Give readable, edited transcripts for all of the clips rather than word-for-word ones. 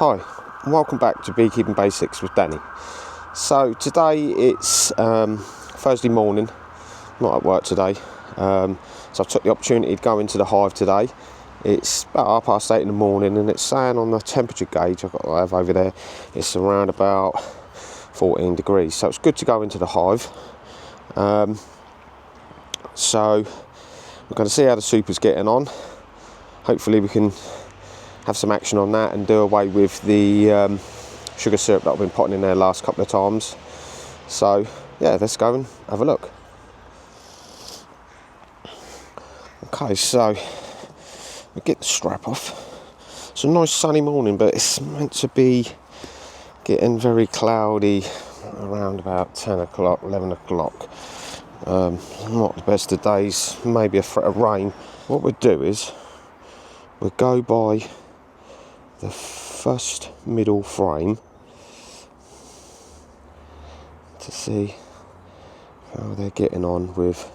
Hi, and welcome back to Beekeeping Basics with Danny. So today it's Thursday morning, not at work today, so I took the opportunity to go into the hive today. It's about 8:30 in the morning and it's saying on the temperature gauge I've got to have over there, it's around about 14 degrees, so it's good to go into the hive. So we're going to see how the super's getting on. Hopefully we can have some action on that and do away with the sugar syrup that I've been putting in there last couple of times. So yeah, let's go and have a look. Okay, so we get the strap off. It's a nice sunny morning, but it's meant to be getting very cloudy around about 10 o'clock, 11 o'clock. Not the best of days, maybe a threat of rain. What we'll do is we'll go by the first middle frame to see how they're getting on with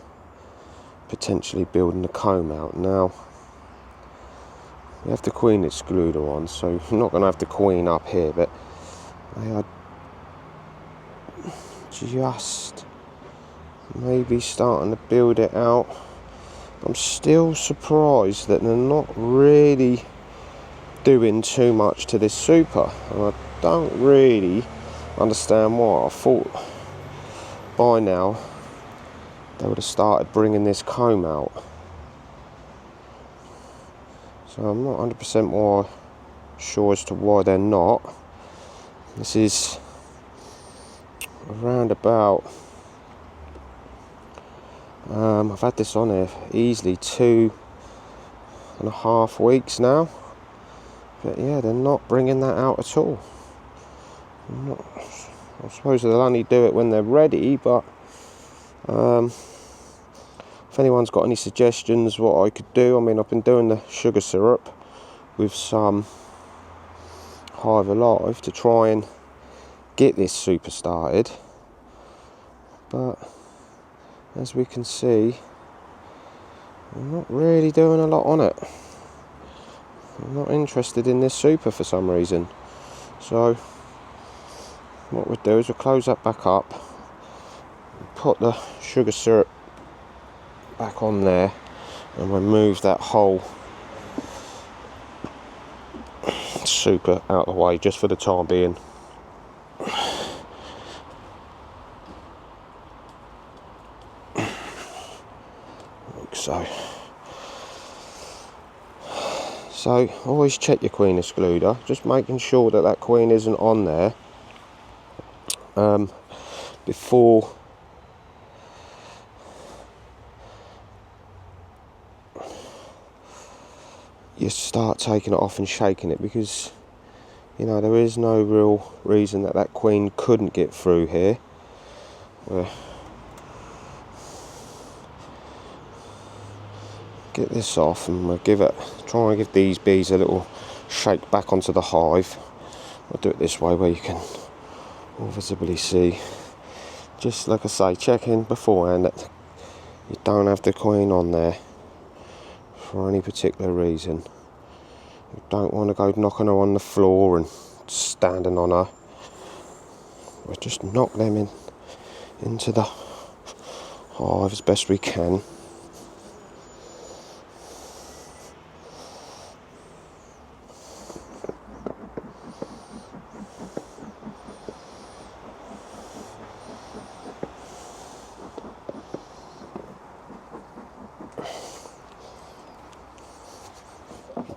potentially building the comb out. Now we have the queen excluder on, so I'm not going to have the queen up here, but they are just maybe starting to build it out. I'm still surprised that they're not really doing too much to this super, and I don't really understand why. I thought by now they would have started bringing this comb out, so I'm not 100% more sure as to why they're not. This is around about I've had this on here easily 2.5 weeks now. But yeah, they're not bringing that out at all. I suppose they'll only do it when they're ready, but if anyone's got any suggestions what I could do, I mean, I've been doing the sugar syrup with some Hive Alive to try and get this super started, but as we can see, I'm not really doing a lot on it. I'm not interested in this super for some reason. So what we'll do is we'll close that back up, put the sugar syrup back on there, and we'll move that whole super out of the way just for the time being. Like so. So always check your queen excluder, just making sure that that queen isn't on there before you start taking it off and shaking it, because you know there is no real reason that that queen couldn't get through here. Get this off and we'll try and give these bees a little shake back onto the hive. I'll do it this way where you can all visibly see. Just like I say, check in beforehand that you don't have the queen on there for any particular reason. You don't want to go knocking her on the floor and standing on her. We'll just knock them into the hive as best we can.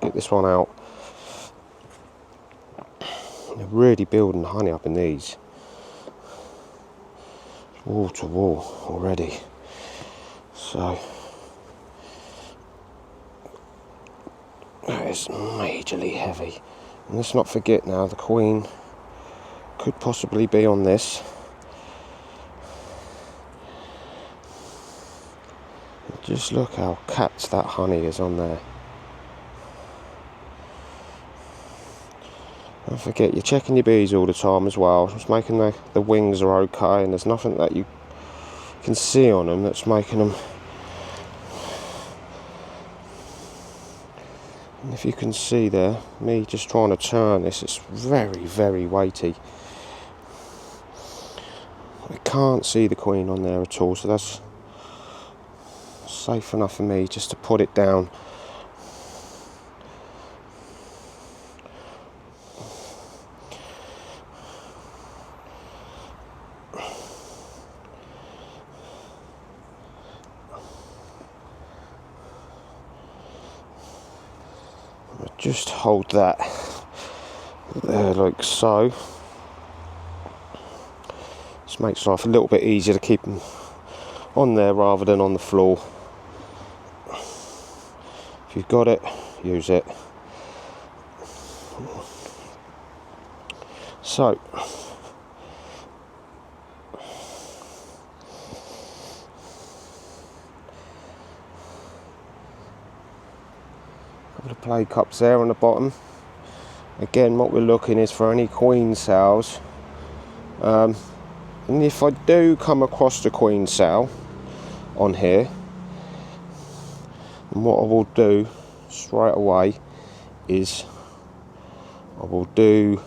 Get this one out. They're really building honey up in these. Wall to wall already. So that is majorly heavy. And let's not forget now, the queen could possibly be on this. Just look how capped that honey is on there. Don't forget, you're checking your bees all the time as well, just making the wings are okay, and there's nothing that you can see on them that's making them And if you can see there, me just trying to turn this, it's very, very weighty. I can't see the queen on there at all, so that's safe enough for me just to put it down. Just hold that there like so. This makes life a little bit easier to keep them on there rather than on the floor. If you've got it, use it. So couple of play cups there on the bottom. Again, what we're looking is for any queen cells. And if I do come across the queen cell on here, and what I will do straight away is I will do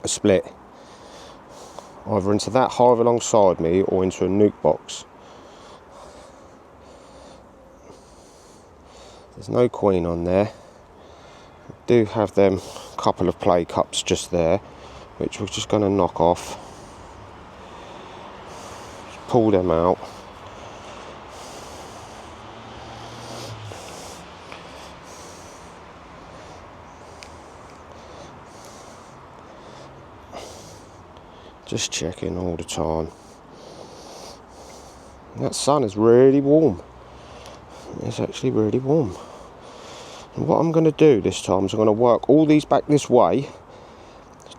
a split either into that hive alongside me or into a nuke box. There's no queen on there. I do have them couple of play cups just there, which we're just going to knock off. Just pull them out. Just checking all the time. And that sun is really warm. It's actually really warm. And what I'm going to do this time is I'm going to work all these back this way,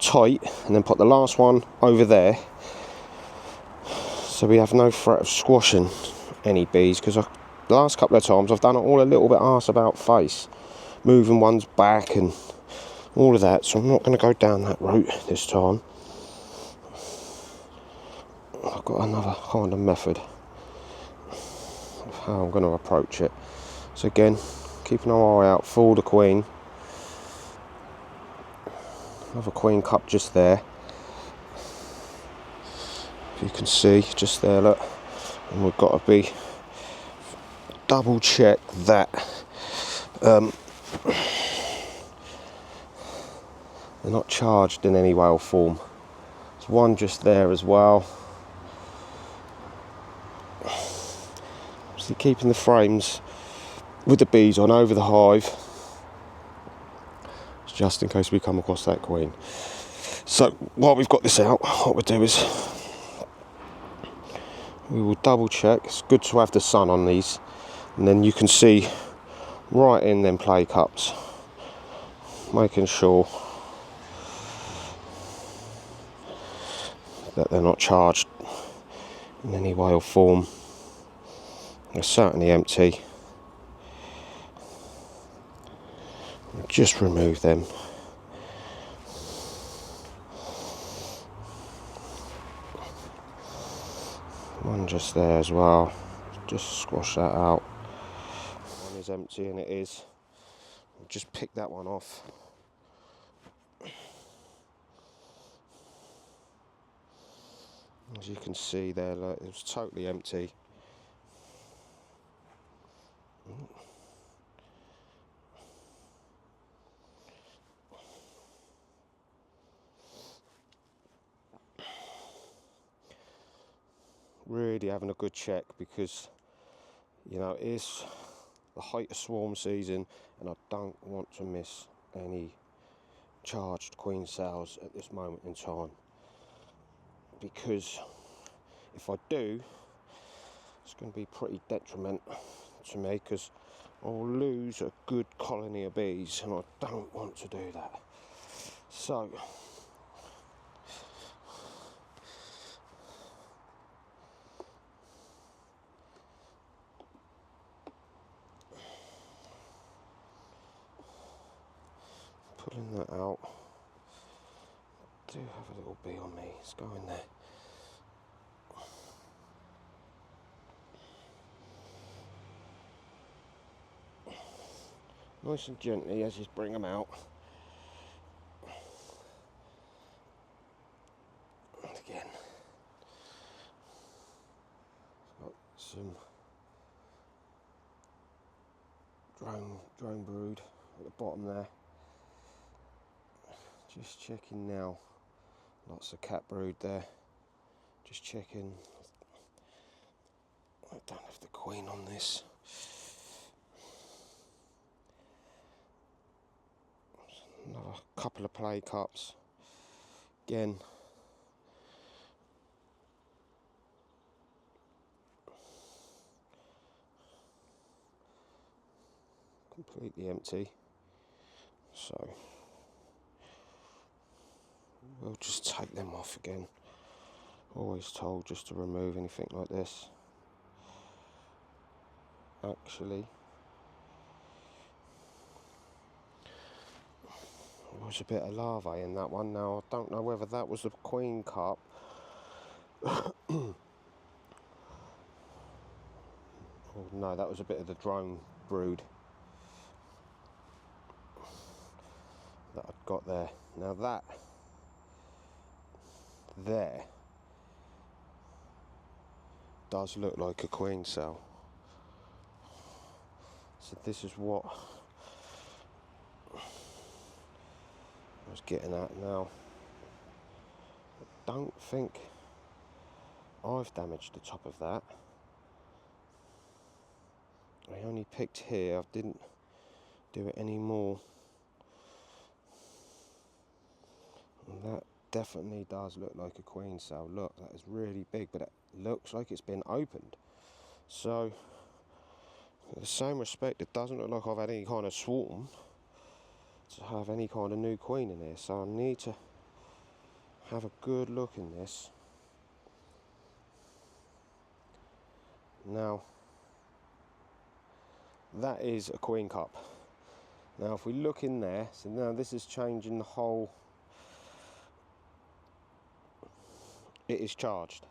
tight, and then put the last one over there, so we have no threat of squashing any bees, because the last couple of times I've done it all a little bit arse about face, moving ones back and all of that, so I'm not going to go down that route this time. I've got another kind of method of how I'm going to approach it. So again, keeping our eye out for the queen. Another queen cup just there. If you can see, just there, look. And we've got to be double check that they're not charged in any way or form. There's one just there as well. So keeping the frames with the bees on over the hive, just in case we come across that queen. So while we've got this out, what we'll do is we will double check. It's good to have the sun on these, and then you can see right in them play cups, making sure that they're not charged in any way or form. They're certainly empty. Just remove them. One just there as well. Just squash that out. One is empty, and it is. Just pick that one off. As you can see there, look, it was totally empty. Really having a good check, because you know it is the height of swarm season and I don't want to miss any charged queen cells at this moment in time, because if I do, it's going to be pretty detrimental to me, because I'll lose a good colony of bees and I don't want to do that. So pulling that out. I do have a little bee on me, it's going there. Nice and gently as you bring them out. And again, got some drone brood at the bottom there. Just checking now. Lots of cat brood there. Just checking. I don't have the queen on this. Another couple of play cups. Again. Completely empty. So we'll just take them off again. Always told just to remove anything like this. Actually, there was a bit of larvae in that one. Now I don't know whether that was the queen cup. Oh no, that was a bit of the drone brood that I'd got there. Now that there does look like a queen cell. So this is what I was getting at now. I don't think I've damaged the top of that. I only picked here, I didn't do it anymore. And that definitely does look like a queen cell. Look, that is really big, but it looks like it's been opened. So, in the same respect, it doesn't look like I've had any kind of swarm to have any kind of new queen in here. So I need to have a good look in this. Now, that is a queen cup. Now if we look in there, so now this is changing the whole. It is charged.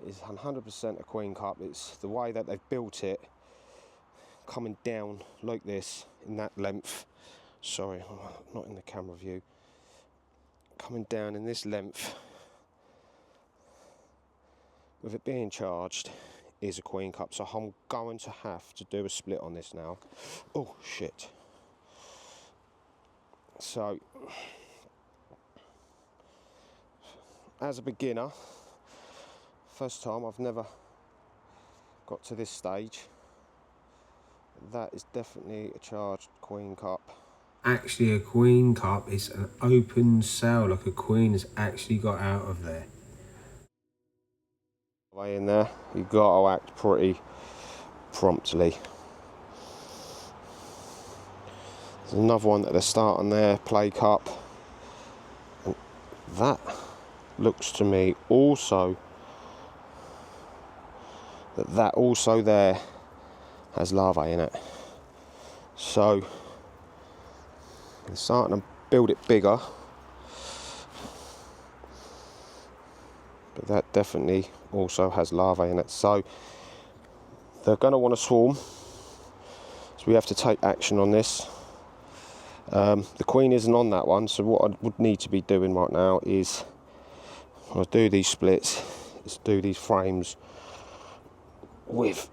It is 100% a queen cup. It's the way that they've built it, coming down like this in that length. Sorry, not in the camera view. Coming down in this length, with it being charged, is a queen cup. So I'm going to have to do a split on this now. Oh shit. So as a beginner, first time, I've never got to this stage. That is definitely a charged queen cup. Actually, a queen cup is an open cell, like a queen has actually got out of there. Way in there, you've got to act pretty promptly. There's another one at the start on there, play cup. And that looks to me also that also there has larvae in it. So it's starting to build it bigger. But that definitely also has larvae in it. So they're going to want to swarm. So we have to take action on this. The queen isn't on that one, so what I would need to be doing right now is, when I do these splits, is do these frames with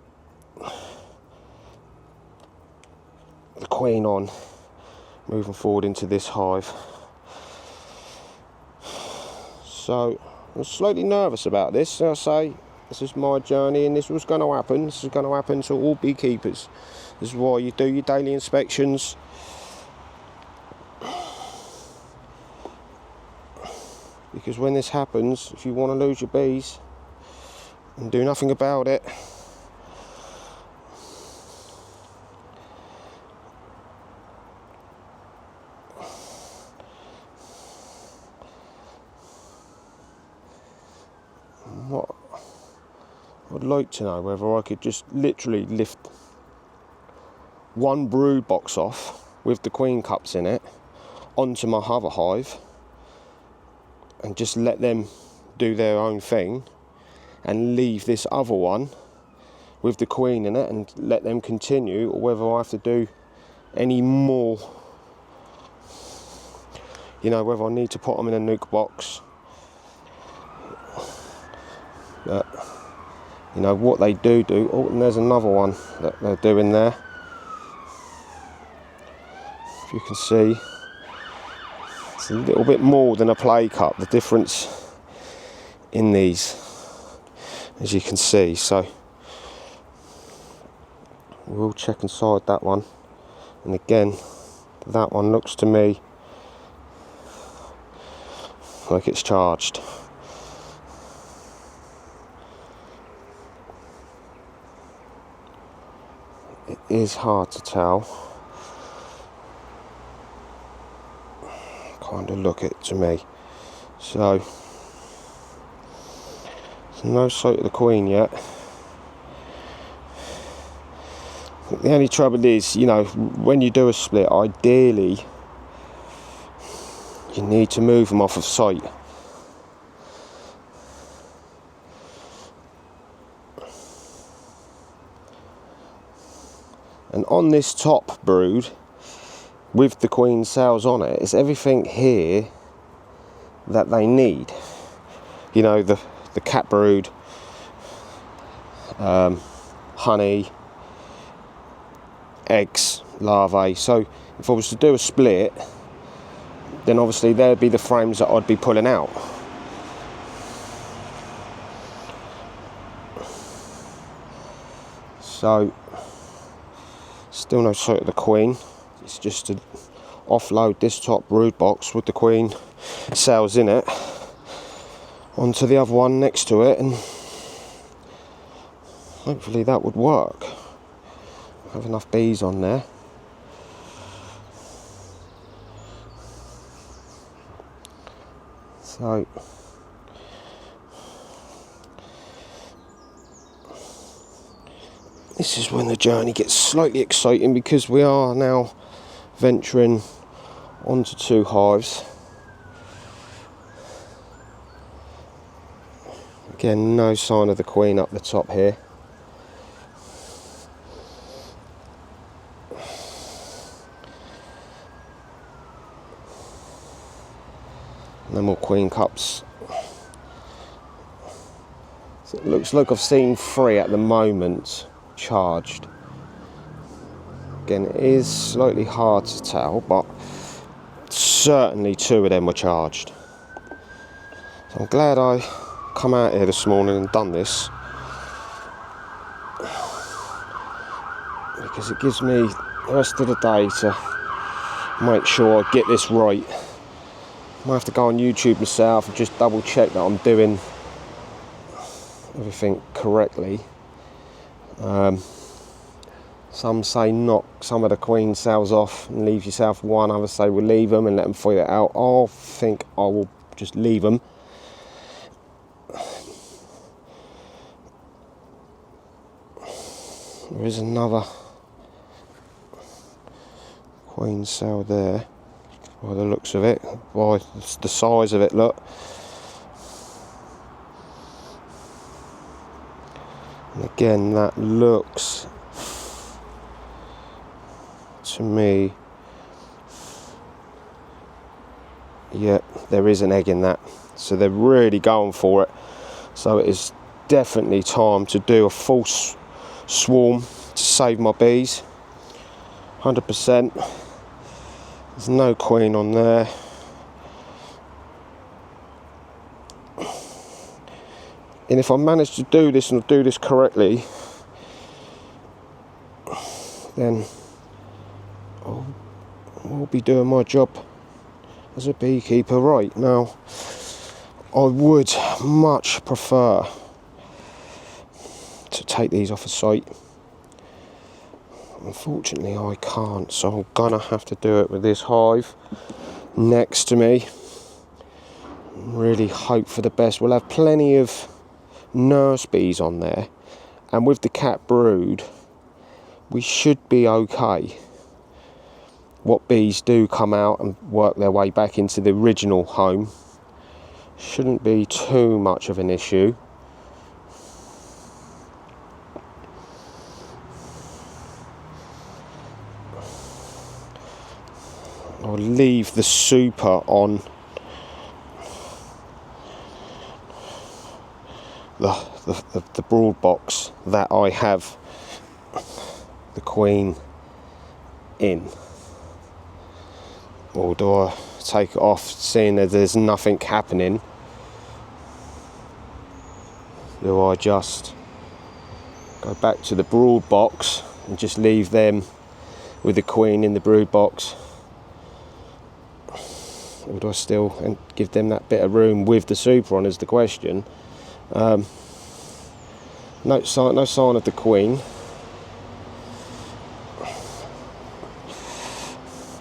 the queen on, moving forward into this hive. So I'm slightly nervous about this. I say, this is my journey and this was going to happen. This is going to happen to all beekeepers. This is why you do your daily inspections. Because when this happens, if you want to lose your bees and do nothing about it, what I'd like to know whether I could just literally lift one brood box off with the queen cups in it onto my other hive and just let them do their own thing, and leave this other one with the queen in it and let them continue, or whether I have to do any more, you know, whether I need to put them in a nuke box. But, you know, what they do. Oh, and there's another one that they're doing there. If you can see, it's a little bit more than a play cup, the difference in these, as you can see. So we'll check inside that one, and again, that one looks to me like it's charged. It is hard to tell. Kind of look it to me. So there's no sight of the queen yet. The only trouble is, you know, when you do a split, ideally you need to move them off of sight. And on this top brood, with the queen cells on it, it's everything here that they need. You know, the cat brood, honey, eggs, larvae. So if I was to do a split, then obviously there'd be the frames that I'd be pulling out. So still no sight of the queen. It's just to offload this top brood box with the queen cells in it onto the other one next to it, and hopefully that would work. Have enough bees on there. So this is when the journey gets slightly exciting, because we are now venturing onto 2 hives. Again, no sign of the queen up the top here. No more queen cups. So it looks like I've seen 3 at the moment charged. Again, it is slightly hard to tell, but certainly 2 of them were charged. So I'm glad I come out here this morning and done this, because it gives me the rest of the day to make sure I get this right. I might have to go on YouTube myself and just double check that I'm doing everything correctly. Some say knock some of the queen cells off and leave yourself one. Others say we'll leave them and let them fight it out. I think I will just leave them. There is another queen cell there, by the looks of it, by the size of it, look. And again, that looks to me, yep, there is an egg in that. So they're really going for it. So it is definitely time to do a full swarm to save my bees. 100%. There's no queen on there. And if I manage to do this and do this correctly, then I'll be doing my job as a beekeeper right. Now, I would much prefer to take these off a site. Unfortunately, I can't, so I'm gonna have to do it with this hive next to me. Really hope for the best. We'll have plenty of nurse bees on there, and with the cat brood, we should be okay. What bees do come out and work their way back into the original home shouldn't be too much of an issue. I'll leave the super on the brood box that I have the queen in, or do I take it off seeing that there's nothing happening? Do I just go back to the brood box and just leave them with the queen in the brood box, or do I still and give them that bit of room with the super on, is the question. No sign of the queen.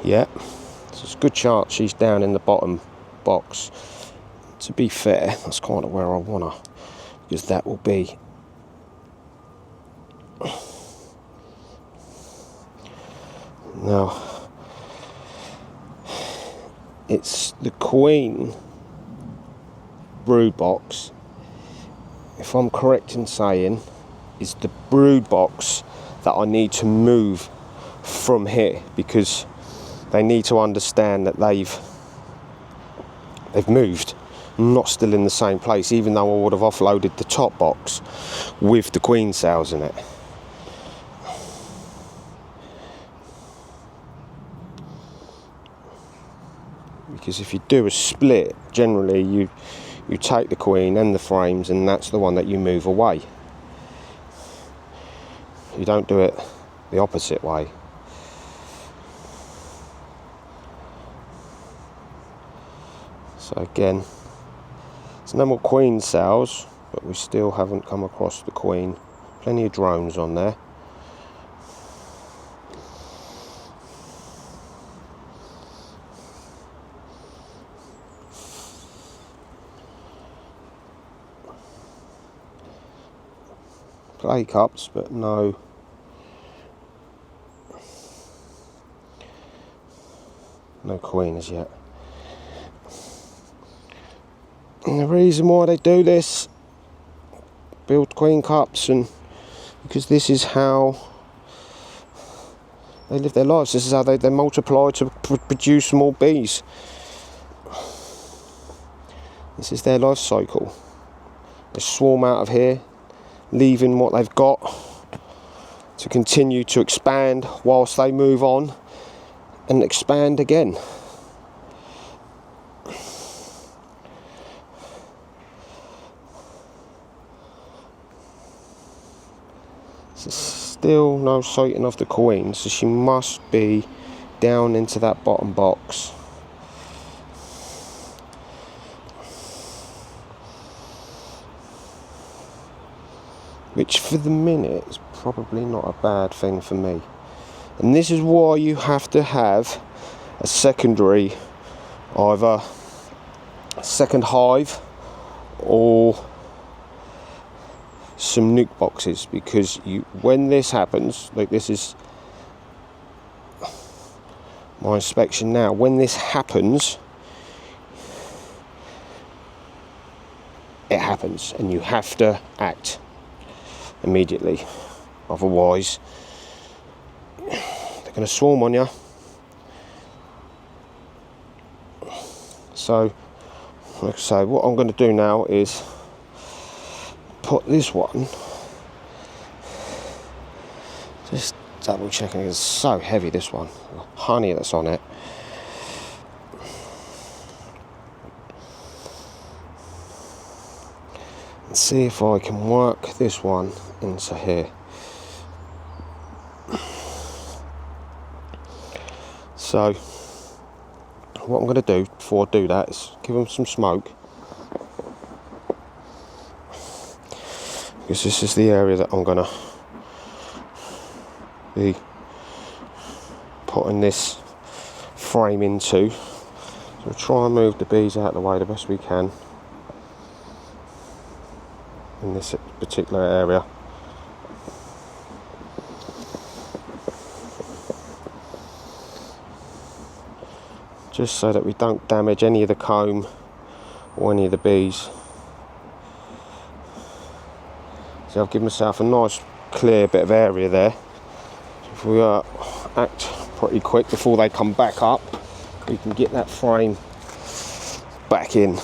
Yeah, so it's a good chance she's down in the bottom box. To be fair, that's kind of where I want her, because that will be now. It's the queen brood box, if I'm correct in saying, is the brood box that I need to move from here, because they need to understand that they've moved, not still in the same place, even though I would have offloaded the top box with the queen cells in it. Because if you do a split, generally you take the queen and the frames, and that's the one that you move away. You don't do it the opposite way. So again, there's no more queen cells, but we still haven't come across the queen. Plenty of drones on there. Clay cups, but no queen as yet. And the reason why they do this, build queen cups, and because this is how they live their lives. This is how they multiply to produce more bees. This is their life cycle. They swarm out of here, leaving what they've got to continue to expand whilst they move on and expand again. There's still no sighting of the queen, so she must be down into that bottom box. Which for the minute is probably not a bad thing for me. And this is why you have to have a secondary, either a second hive or some nuke boxes, because when this happens, like this is my inspection now, when this happens, it happens and you have to act immediately, otherwise they're going to swarm on you. So like I say, what I'm going to do now is put this one, just double checking, it's so heavy, this one, the honey that's on it. And see if I can work this one into here. So what I'm going to do before I do that is give them some smoke, because this is the area that I'm going to be putting this frame into. So we'll try and move the bees out of the way the best we can in this particular area. Just so that we don't damage any of the comb or any of the bees. So I've given myself a nice clear bit of area there. So if we act pretty quick before they come back up, we can get that frame back in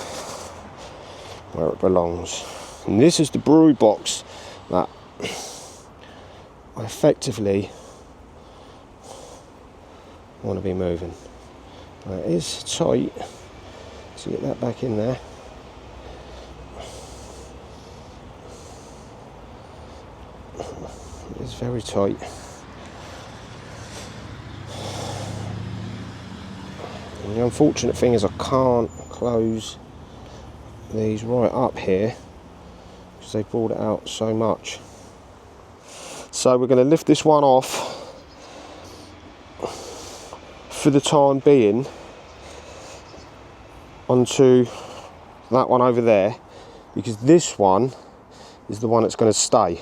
where it belongs. And this is the brood box that I effectively want to be moving. It is tight to get that back in there. It is very tight. And the unfortunate thing is I can't close these right up here because they brought it out so much. So we're going to lift this one off for the time being onto that one over there, because this one is the one that's going to stay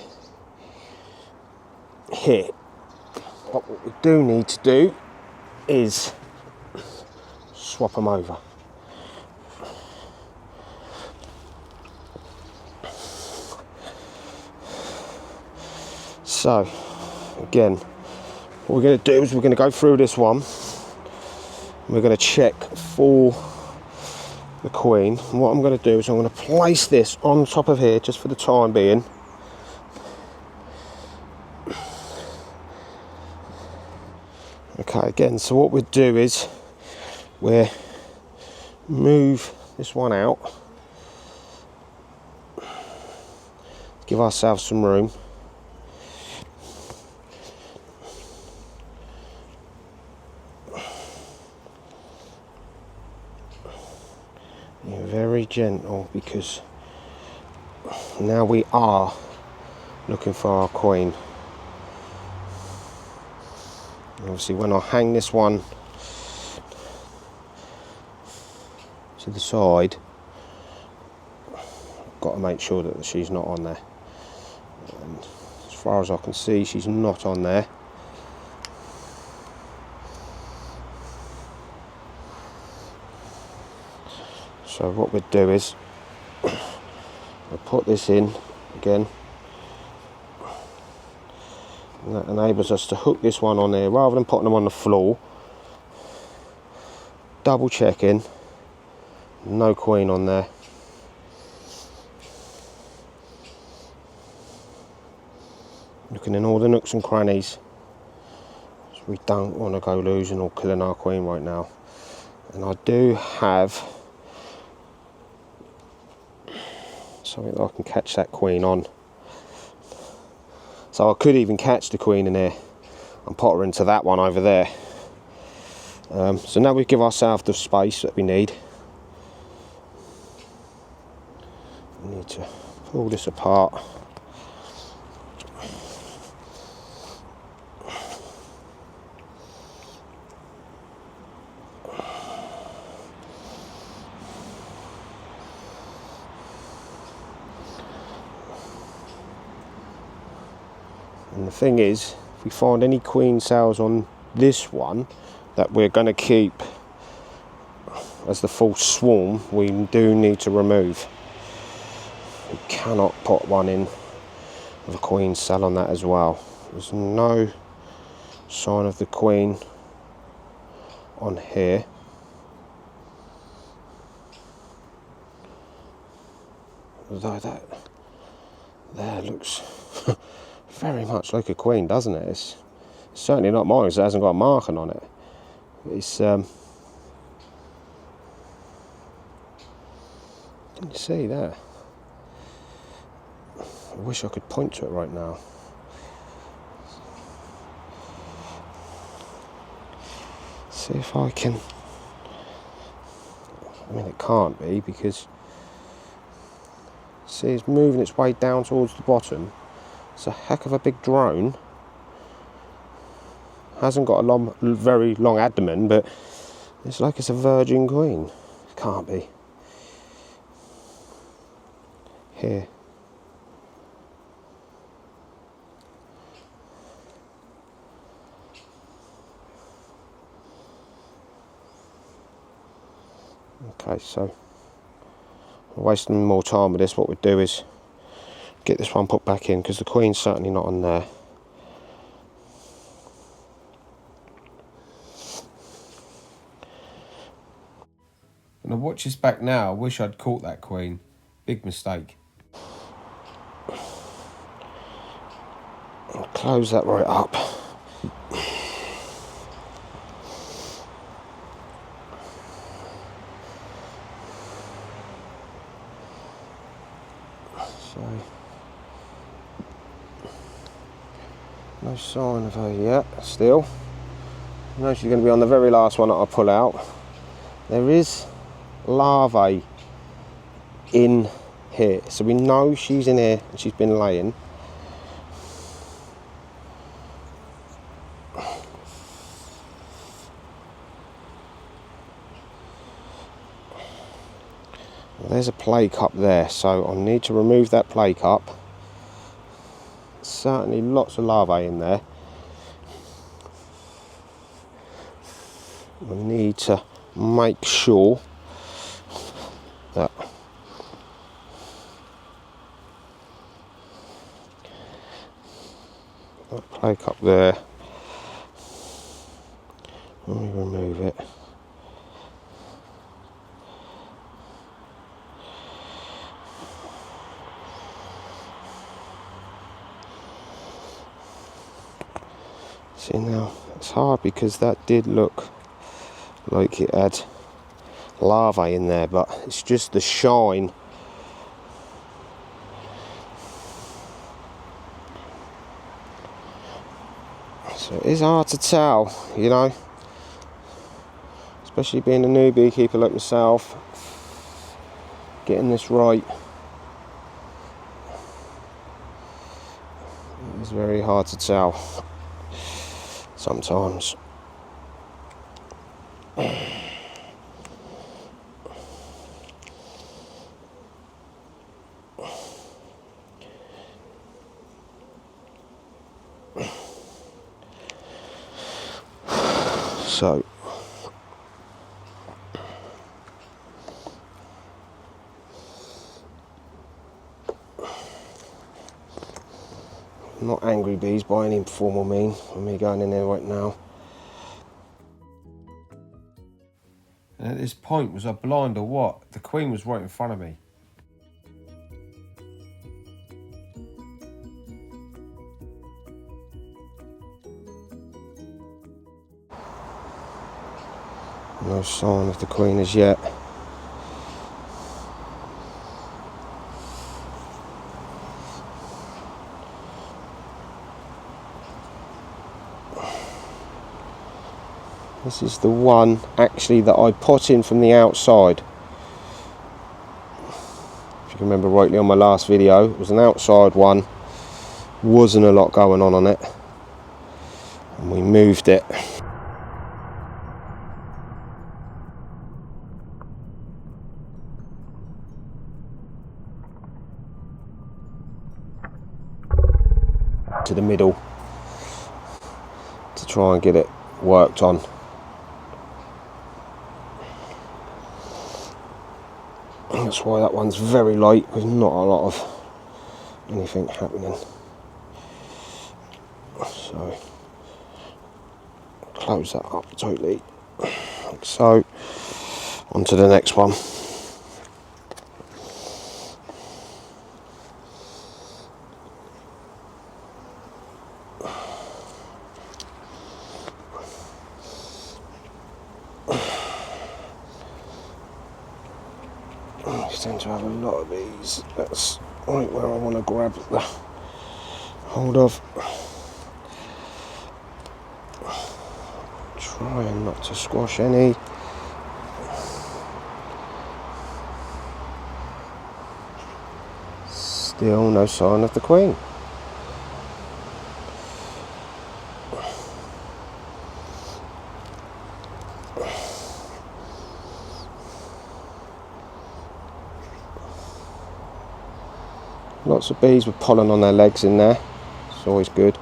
here. But what we do need to do is swap them over. So again, what we're going to do is we're going to go through this one. We're going to check for the queen. And what I'm going to do is I'm going to place this on top of here just for the time being. Okay, again, so what we'll do is we'll move this one out, give ourselves some room. Very gentle, because now we are looking for our queen. Obviously when I hang this one to the side, I've got to make sure that she's not on there. And as far as I can see, she's not on there. So what we'd do is we'll put this in again, and that enables us to hook this one on there rather than putting them on the floor. Double checking, no queen on there. Looking in all the nooks and crannies. We don't want to go losing or killing our queen right now. And I do have something that I can catch that queen on. So I could even catch the queen in here and put her into that one over there. So now we give ourselves the space that we need. We need to pull this apart. And the thing is, if we find any queen cells on this one that we're going to keep as the full swarm, we do need to remove. We cannot put one in with a queen cell on that as well. There's no sign of the queen on here. Although that there looks very much like a queen, doesn't it? It's certainly not mine because it hasn't got a marking on it. It's can you see there? I wish I could point to it right now. See if I can. I mean, it can't be, because see, it's moving its way down towards the bottom. It's a heck of a big drone. Hasn't got a very long abdomen, but it's like it's a virgin queen. It can't be. Here. Okay, so wasting more time with this, what we'd do is get this one put back in, because the queen's certainly not on there. And I watch this back now, I wish I'd caught that queen. Big mistake. I'll close that right up. So, no sign of her yet, still. I know she's going to be on the very last one that I pull out. There is larvae in here, so we know she's in here and she's been laying. There's a play cup there, so I'll need to remove that play cup. Certainly lots of larvae in there. We need to make sure that that play cup there, let me remove it. See, now it's hard because that did look like it had larvae in there, but it's just the shine. So it is hard to tell, you know, especially being a new beekeeper like myself, getting this right. It's very hard to tell sometimes. So not angry bees by any form or mean for me going in there right now. And at this point, was I blind or what? The queen was right in front of me. No sign of the queen as yet. This is the one actually that I put in from the outside. If you can remember rightly on my last video, it was an outside one. Wasn't a lot going on it. And we moved it. To the middle to try and get it worked on. That's why that one's very light with not a lot of anything happening. So close that up totally. Like so. On to the next one. I tend to have a lot of these. That's right where I want to grab the hold of. Trying not to squash any. Still no sign of the queen. Lots of bees with pollen on their legs in there. It's always good.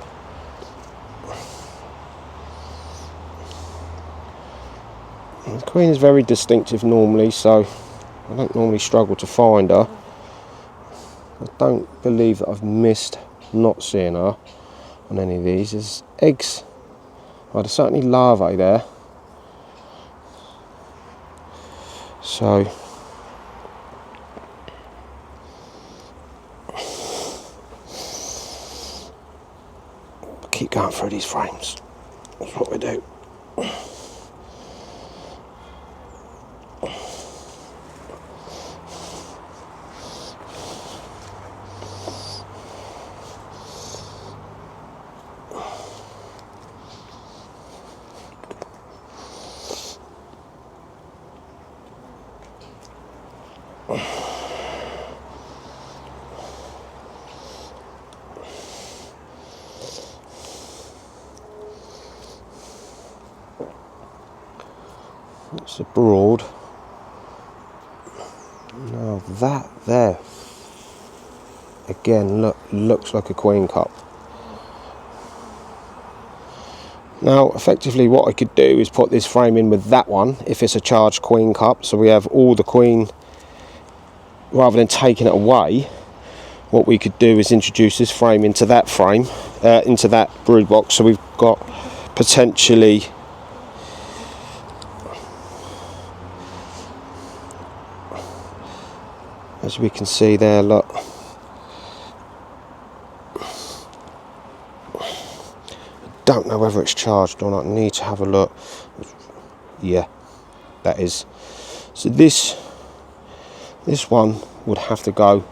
And the queen is very distinctive normally, so I don't normally struggle to find her. I don't believe that I've missed not seeing her on any of these. There's eggs. Well, there's certainly larvae there. So keep going through these frames. That's what we do. It's a broad. Now that there, again, looks like a queen cup. Now, effectively, what I could do is put this frame in with that one, if it's a charged queen cup, so we have all the queen, rather than taking it away. What we could do is introduce this frame into that frame, into that brood box, so we've got potentially as we can see there, look, don't know whether it's charged or not, I need to have a look. Yeah, that is. So this one would have to go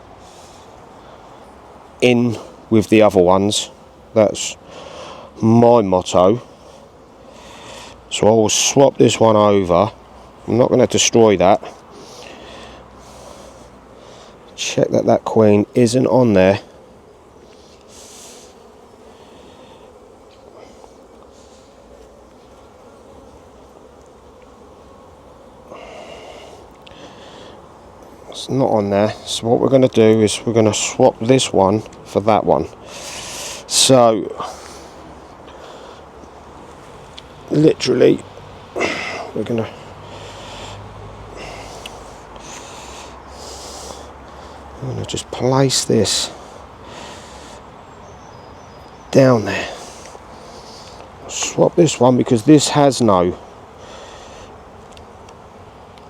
in with the other ones. That's my motto. So I will swap this one over. I'm not going to destroy that. Check that queen isn't on there. It's not on there. So what we're going to do is we're going to swap this one for that one. So literally we're going to just place this down there. Swap this one because this has no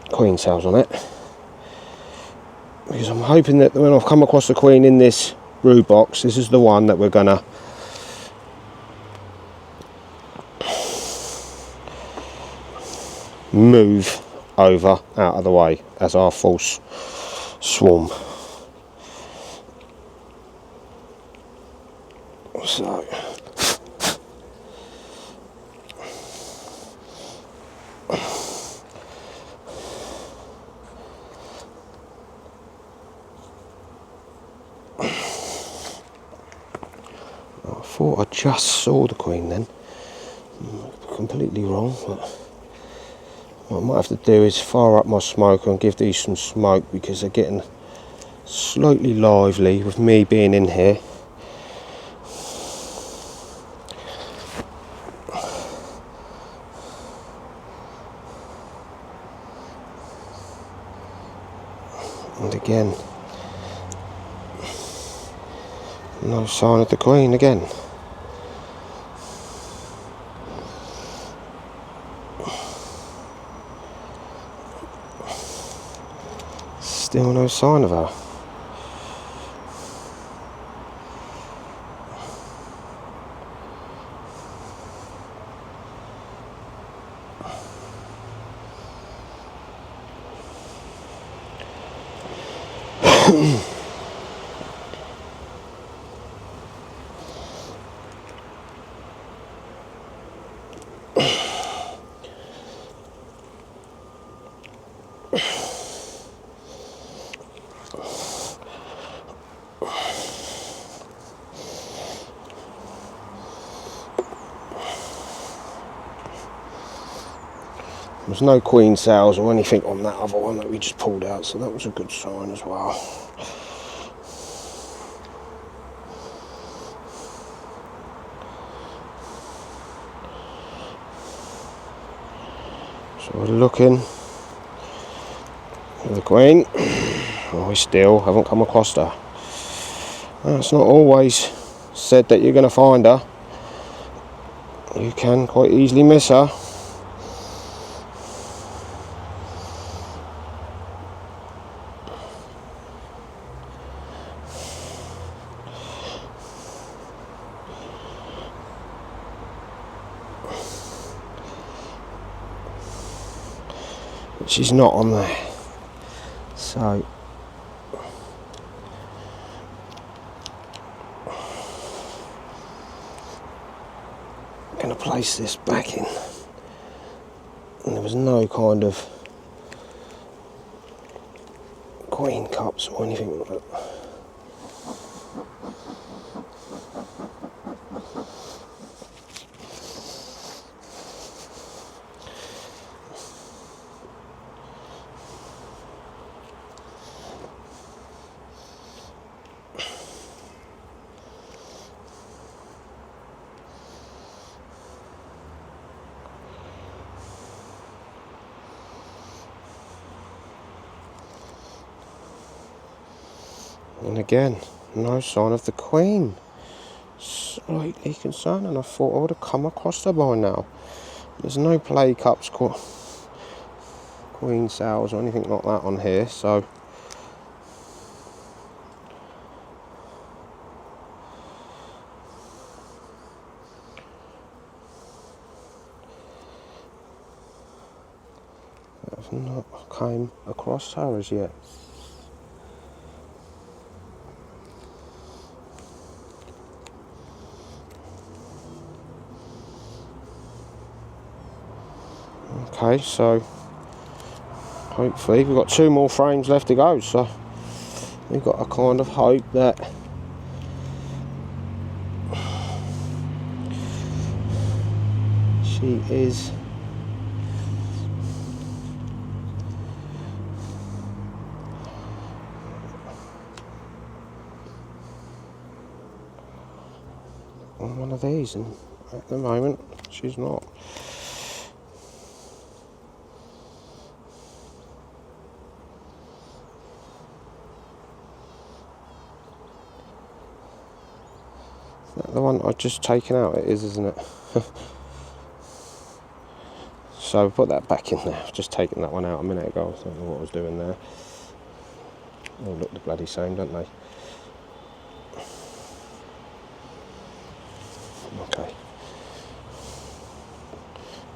queen cells on it. Because I'm hoping that when I've come across the queen in this brood box, this is the one that we're gonna move over out of the way as our false swarm. So I thought I just saw the queen then. Completely wrong, but what I might have to do is fire up my smoker and give these some smoke because they're getting slightly lively with me being in here. And again, no sign of the queen again. Still no sign of her. There's no queen cells or anything on that other one that we just pulled out, so that was a good sign as well. So we're looking for the queen. Oh, we still haven't come across her. Well, it's not always said that you're going to find her. You can quite easily miss her. but she's not on there. So I'm going to place this back in. And there was no kind of queen cups or anything like that. And again, no sign of the queen. Slightly concerning. I thought I would have come across her by now. There's no play cups, queen cells or anything like that on here, so I've not came across her as yet. Okay, so hopefully we've got 2 more frames left to go, so we've got a kind of hope that she is on one of these, and at the moment she's not. Is that the one I've just taken out? It is, isn't it? So put that back in there. I've just taken that one out a minute ago. I don't know what I was doing there. They all look the bloody same, don't they? Okay.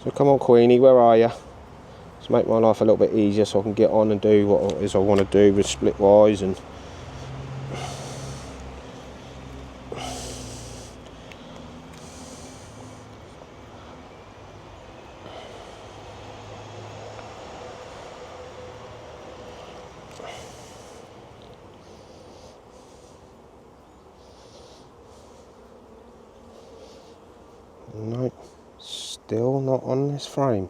So come on, Queenie, where are you? Let's make my life a little bit easier so I can get on and do what it is I want to do with splitwise and no, still not on this frame.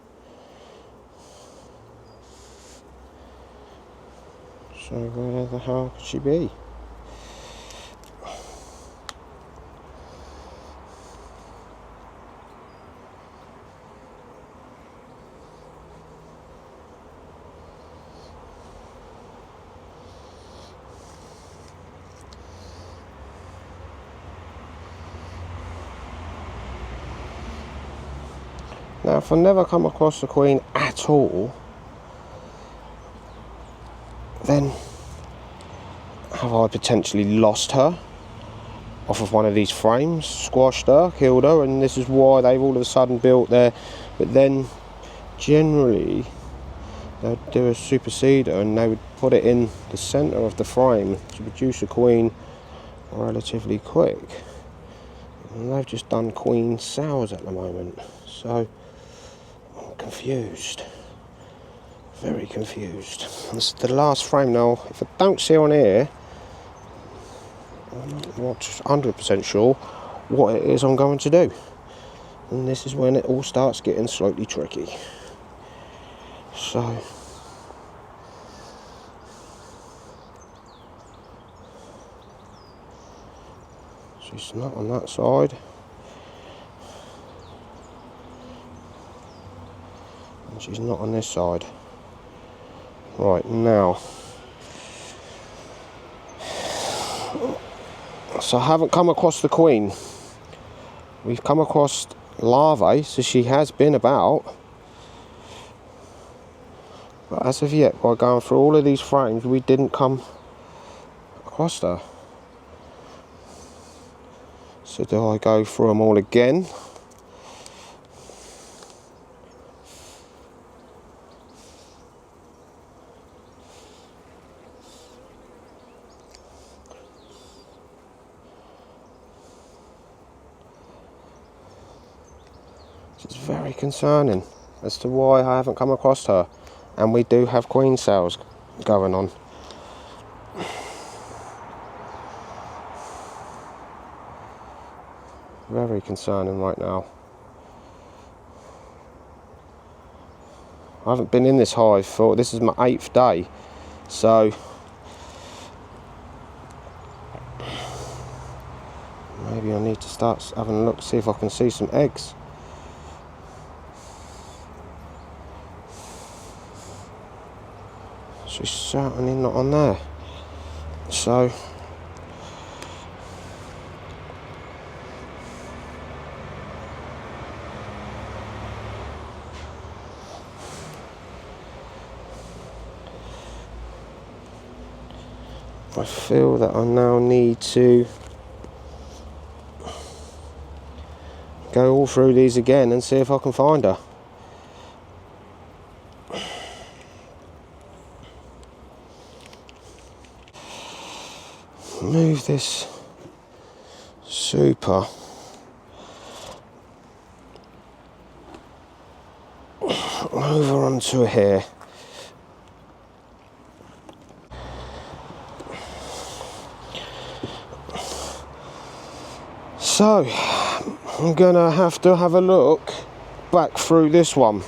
So where the hell could she be? Now, if I never come across the queen at all, then have I potentially lost her off of one of these frames, squashed her, killed her, and this is why they've all of a sudden built there. But then generally they'd do a superseder and they would put it in the centre of the frame to produce a queen relatively quick. And they've just done queen cells at the moment, so I'm confused, very confused. This is the last frame now. If I don't see on here, I'm not 100% sure what it is I'm going to do, and this is when it all starts getting slightly tricky. So she's not on that side, and she's not on this side. Right, now, so I haven't come across the queen. We've come across larvae, so she has been about. But as of yet, by going through all of these frames, we didn't come across her. So do I go through them all again? It's very concerning as to why I haven't come across her. And we do have queen cells going on. Very concerning right now. I haven't been in this hive for, this is my 8th day, so maybe I need to start having a look, see if I can see some eggs. She's certainly not on there. So I feel that I now need to go all through these again and see if I can find her. Move this super over onto here. So I'm gonna have to have a look back through this one.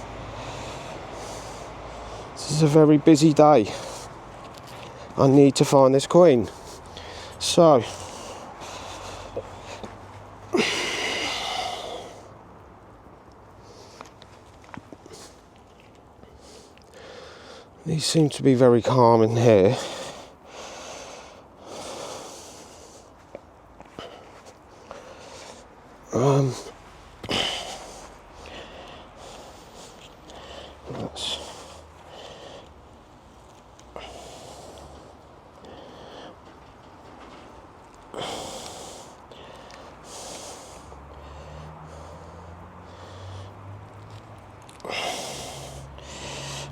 This is a very busy day. I need to find this queen. So these seem to be very calm in here. That's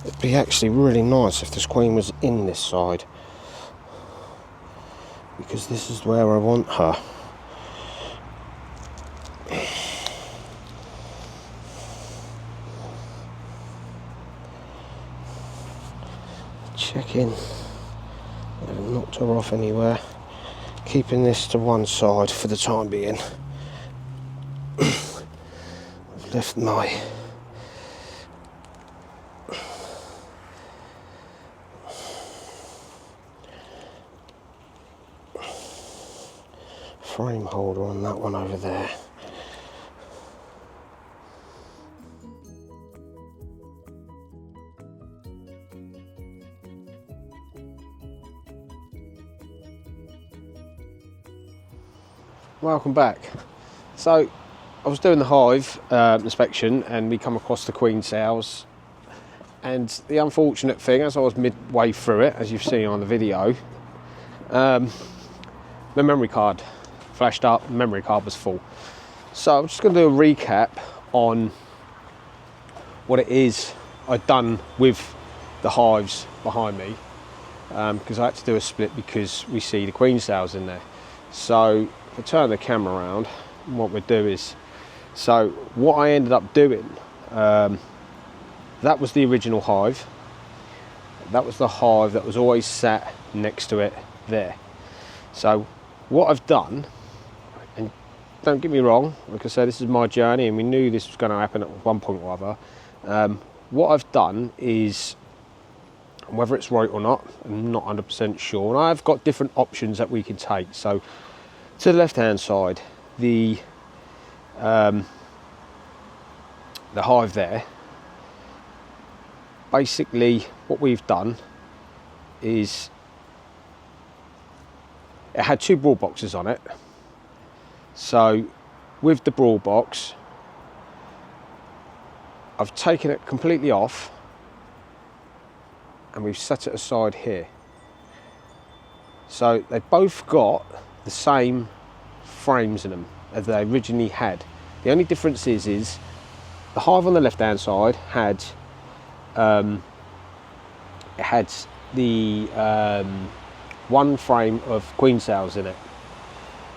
it'd be actually really nice if this queen was in this side, because this is where I want her. Check in. I haven't knocked her off anywhere. Keeping this to one side for the time being. I've left my frame holder on that one over there. Welcome back. So I was doing the hive inspection and we come across the queen cells, and the unfortunate thing, as I was midway through it, as you've seen on the video, the memory card flashed up, the memory card was full. So I'm just going to do a recap on what it is I've done with the hives behind me, because I had to do a split because we see the queen cells in there. So if I turn the camera around, what we do is, so what I ended up doing, that was the original hive. That was the hive that was always sat next to it there. So what I've done, and don't get me wrong, like I said, this is my journey and we knew this was going to happen at one point or other. What I've done is, whether it's right or not, I'm not 100% sure, and I've got different options that we can take. So to the left hand side, the hive there, basically what we've done is, it had 2 brood boxes on it. So with the brood box, I've taken it completely off and we've set it aside here. So they've both got the same frames in them as they originally had. The only difference is the hive on the left hand side had it had the one frame of queen cells in it,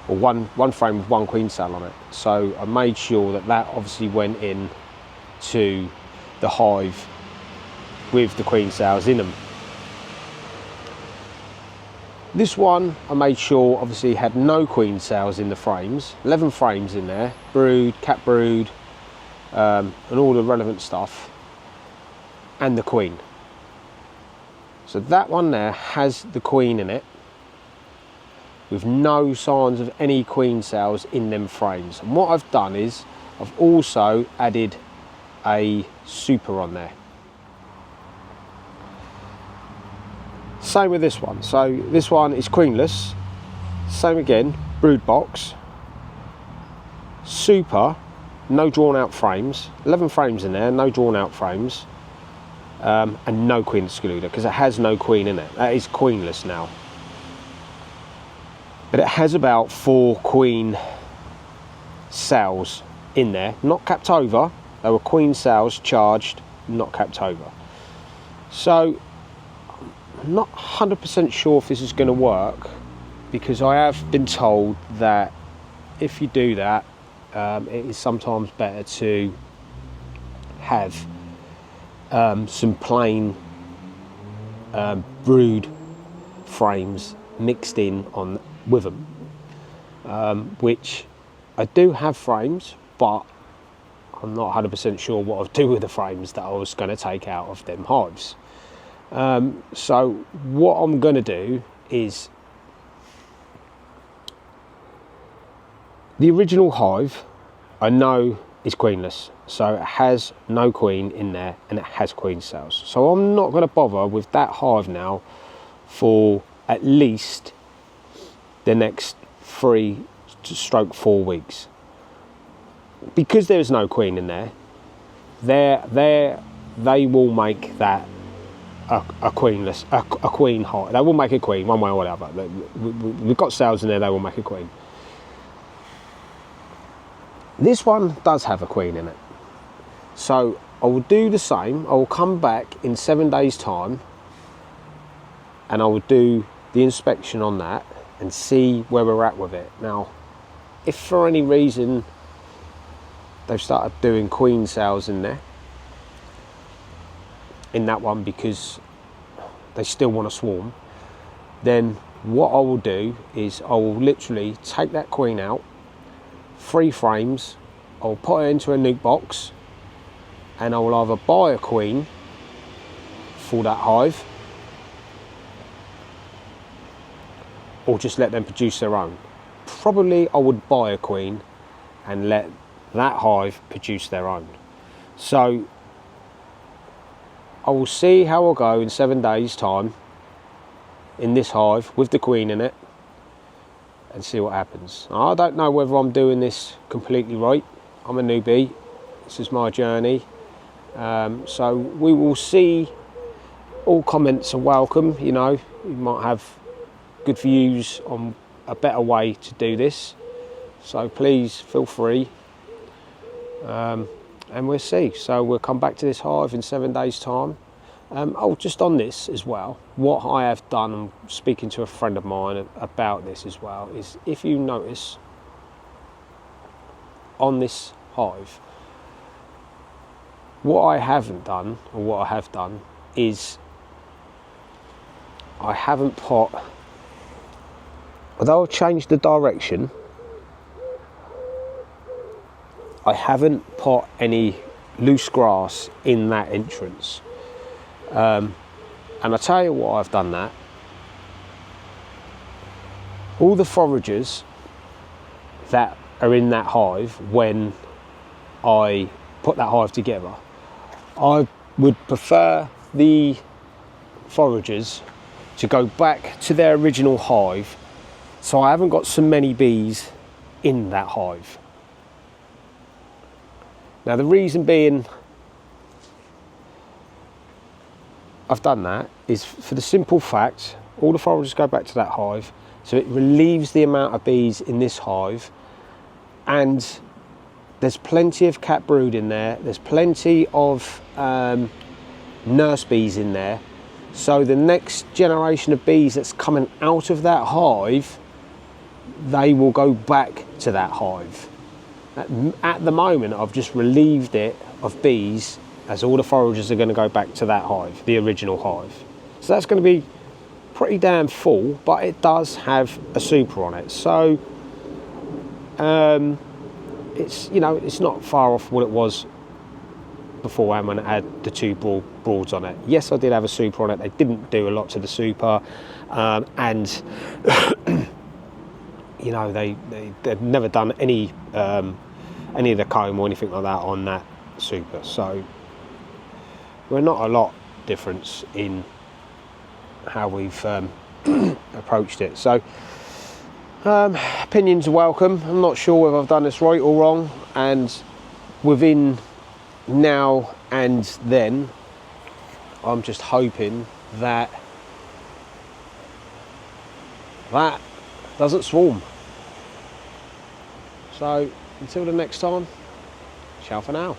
or one frame with one queen cell on it. So I made sure that that obviously went in to the hive with the queen cells in them. This one I made sure obviously had no queen cells in the frames, 11 frames in there, brood, cat brood, and all the relevant stuff, and the queen. So that one there has the queen in it, with no signs of any queen cells in them frames. And what I've done is I've also added a super on there. Same with this one. So this one is queenless. Same again, brood box. Super, no drawn out frames. 11 frames in there, no drawn out frames. And no queen excluder, because it has no queen in it. That is queenless now. But it has about 4 queen cells in there, not capped over. They were queen cells charged, not capped over. So I'm not 100% sure if this is going to work, because I have been told that if you do that, it is sometimes better to have some plain brood frames mixed in on with them, which I do have frames, but I'm not 100% sure what I'll do with the frames that I was going to take out of them hives. So what I'm going to do is, the original hive I know is queenless, so it has no queen in there and it has queen cells. So I'm not going to bother with that hive now for at least the next 3-4 weeks, because there's no queen in there. They will make that a queenless, a queen hive. They will make a queen one way or the other. We've got cells in there, they will make a queen. This one does have a queen in it. So I will do the same. I will come back in 7 days' time and I will do the inspection on that and see where we're at with it. Now, if for any reason they've started doing queen cells in there, in that one, because they still want to swarm, then what I will do is I will literally take that queen out, 3 frames, I'll put it into a nuke box, and I will either buy a queen for that hive or just let them produce their own. Probably I would buy a queen and let that hive produce their own. So I will see how I'll go in 7 days' time in this hive with the queen in it and see what happens. I don't know whether I'm doing this completely right. I'm a newbie. This is my journey. So we will see. All comments are welcome. You know, you might have good views on a better way to do this. So please feel free. And we'll see. So we'll come back to this hive in 7 days' time. Just on this as well, what I have done, I'm speaking to a friend of mine about this as well, is if you notice on this hive, what I haven't done, or what I have done, is I haven't put, although I've changed the direction, I haven't put any loose grass in that entrance. And I'll tell you why I've done that. All the foragers that are in that hive, when I put that hive together, I would prefer the foragers to go back to their original hive, so I haven't got so many bees in that hive. Now the reason being I've done that is for the simple fact, all the foragers go back to that hive, so it relieves the amount of bees in this hive, and there's plenty of cat brood in there, there's plenty of nurse bees in there, so the next generation of bees that's coming out of that hive, they will go back to that hive. At the moment, I've just relieved it of bees, as all the foragers are going to go back to that hive, the original hive. So that's going to be pretty damn full, but it does have a super on it. So it's, you know, it's not far off what it was beforehand when it had the 2 broads on it. Yes, I did have a super on it. They didn't do a lot to the super, and you know, they've never done any of the comb or anything like that on that super. So we're not a lot difference in how we've approached it. So opinions are welcome. I'm not sure whether I've done this right or wrong, and within now and then, I'm just hoping that doesn't swarm. So until the next time, ciao for now.